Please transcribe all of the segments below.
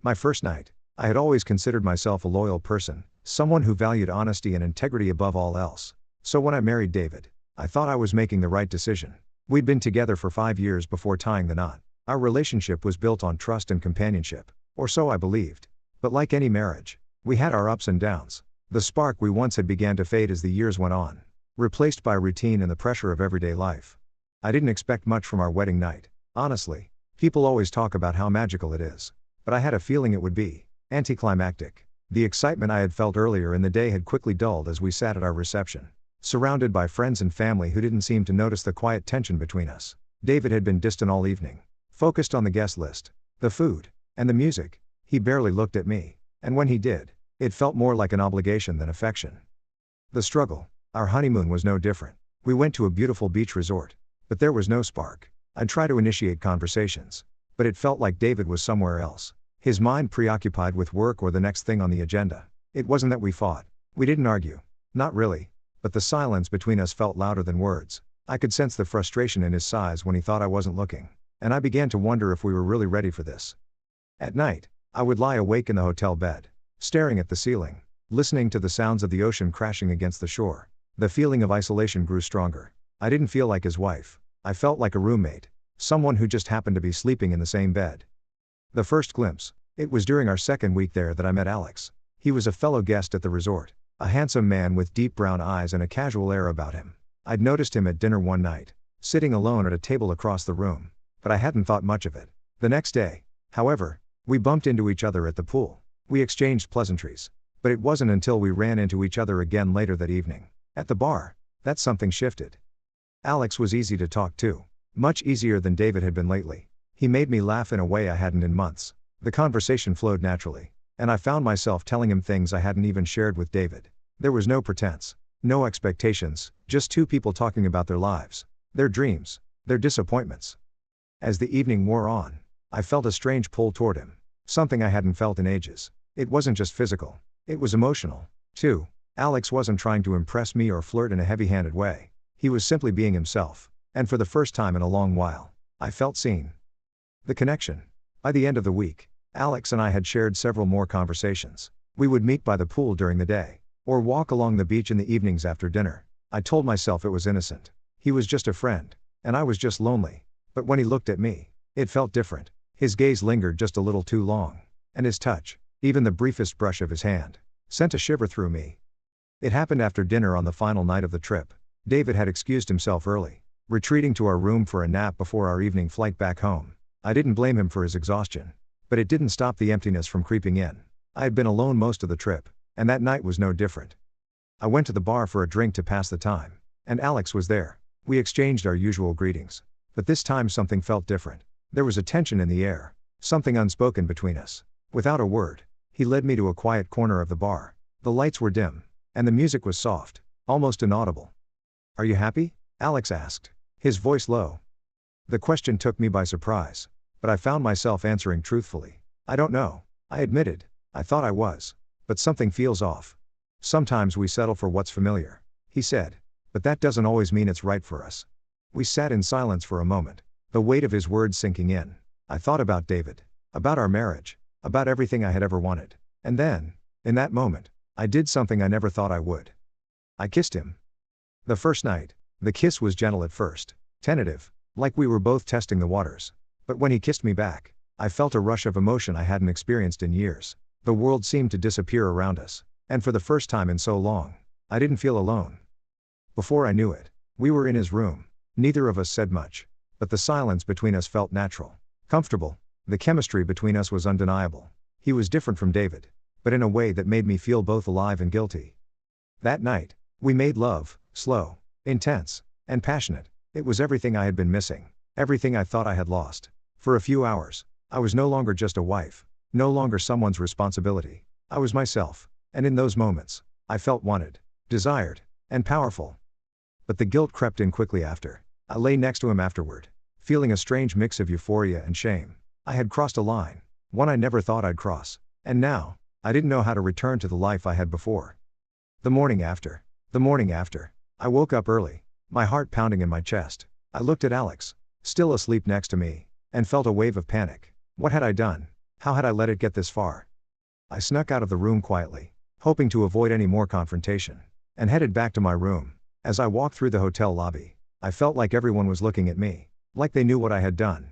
My first night. I had always considered myself a loyal person, someone who valued honesty and integrity above all else. So when I married David, I thought I was making the right decision. We'd been together for 5 years before tying the knot. Our relationship was built on trust and companionship, or so I believed. But like any marriage, we had our ups and downs. The spark we once had began to fade as the years went on, replaced by routine and the pressure of everyday life. I didn't expect much from our wedding night, honestly. People always talk about how magical it is, but I had a feeling it would be anticlimactic. The excitement I had felt earlier in the day had quickly dulled as we sat at our reception, surrounded by friends and family who didn't seem to notice the quiet tension between us. David had been distant all evening, focused on the guest list, the food, and the music. He barely looked at me, and when he did, it felt more like an obligation than affection. The struggle. Our honeymoon was no different. We went to a beautiful beach resort, but there was no spark. I'd try to initiate conversations, but it felt like David was somewhere else, his mind preoccupied with work or the next thing on the agenda. It wasn't that we fought. We didn't argue. Not really. But the silence between us felt louder than words. I could sense the frustration in his sighs when he thought I wasn't looking, and I began to wonder if we were really ready for this. At night, I would lie awake in the hotel bed, staring at the ceiling, listening to the sounds of the ocean crashing against the shore. The feeling of isolation grew stronger. I didn't feel like his wife. I felt like a roommate, someone who just happened to be sleeping in the same bed. The first glimpse. It was during our second week there that I met Alex. He was a fellow guest at the resort, a handsome man with deep brown eyes and a casual air about him. I'd noticed him at dinner one night, sitting alone at a table across the room, but I hadn't thought much of it. The next day, however, we bumped into each other at the pool. We exchanged pleasantries, but it wasn't until we ran into each other again later that evening, at the bar, that something shifted. Alex was easy to talk to, much easier than David had been lately. He made me laugh in a way I hadn't in months. The conversation flowed naturally, and I found myself telling him things I hadn't even shared with David. There was no pretense, no expectations, just two people talking about their lives, their dreams, their disappointments. As the evening wore on, I felt a strange pull toward him, something I hadn't felt in ages. It wasn't just physical, it was emotional, too. Alex wasn't trying to impress me or flirt in a heavy-handed way. He was simply being himself, and for the first time in a long while, I felt seen. The connection. By the end of the week, Alex and I had shared several more conversations. We would meet by the pool during the day, or walk along the beach in the evenings after dinner. I told myself it was innocent. He was just a friend, and I was just lonely. But when he looked at me, it felt different. His gaze lingered just a little too long, and his touch, even the briefest brush of his hand, sent a shiver through me. It happened after dinner on the final night of the trip. David had excused himself early, retreating to our room for a nap before our evening flight back home. I didn't blame him for his exhaustion, but it didn't stop the emptiness from creeping in. I had been alone most of the trip, and that night was no different. I went to the bar for a drink to pass the time, and Alex was there. We exchanged our usual greetings, but this time something felt different. There was a tension in the air, something unspoken between us. Without a word, he led me to a quiet corner of the bar. The lights were dim, and the music was soft, almost inaudible. "Are you happy?" Alex asked, his voice low. The question took me by surprise, but I found myself answering truthfully. "I don't know," I admitted. "I thought I was. But something feels off. Sometimes we settle for what's familiar," he said, "but that doesn't always mean it's right for us." We sat in silence for a moment, the weight of his words sinking in. I thought about David, about our marriage, about everything I had ever wanted. And then, in that moment, I did something I never thought I would. I kissed him. The first night, the kiss was gentle at first, tentative, like we were both testing the waters. But when he kissed me back, I felt a rush of emotion I hadn't experienced in years. The world seemed to disappear around us, and for the first time in so long, I didn't feel alone. Before I knew it, we were in his room. Neither of us said much, but the silence between us felt natural, comfortable. The chemistry between us was undeniable. He was different from David, but in a way that made me feel both alive and guilty. That night, we made love, slow, intense, and passionate. It was everything I had been missing, everything I thought I had lost. For a few hours, I was no longer just a wife, no longer someone's responsibility. I was myself, and in those moments, I felt wanted, desired, and powerful. But the guilt crept in quickly after. I lay next to him afterward, feeling a strange mix of euphoria and shame. I had crossed a line, one I never thought I'd cross, and now, I didn't know how to return to the life I had before. The morning after, I woke up early, my heart pounding in my chest. I looked at Alex, still asleep next to me, and felt a wave of panic. What had I done? How had I let it get this far? I snuck out of the room quietly, hoping to avoid any more confrontation, and headed back to my room. As I walked through the hotel lobby, I felt like everyone was looking at me, like they knew what I had done.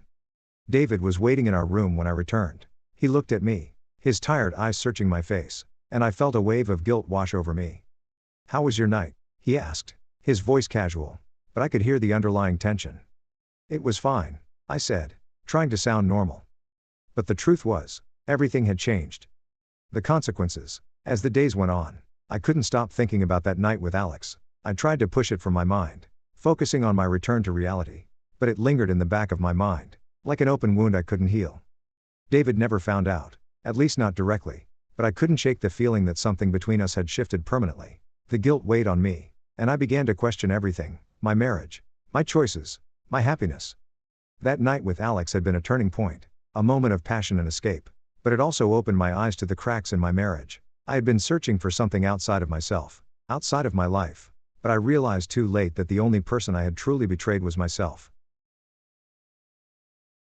David was waiting in our room when I returned. He looked at me, his tired eyes searching my face, and I felt a wave of guilt wash over me. "How was your night?" he asked, his voice casual, but I could hear the underlying tension. "It was fine," I said, trying to sound normal. But the truth was, everything had changed. The consequences. As the days went on, I couldn't stop thinking about that night with Alex. I tried to push it from my mind, focusing on my return to reality, but it lingered in the back of my mind, like an open wound I couldn't heal. David never found out, at least not directly, but I couldn't shake the feeling that something between us had shifted permanently. The guilt weighed on me, and I began to question everything: my marriage, my choices, my happiness. That night with Alex had been a turning point, a moment of passion and escape, but it also opened my eyes to the cracks in my marriage. I had been searching for something outside of myself, outside of my life, but I realized too late that the only person I had truly betrayed was myself.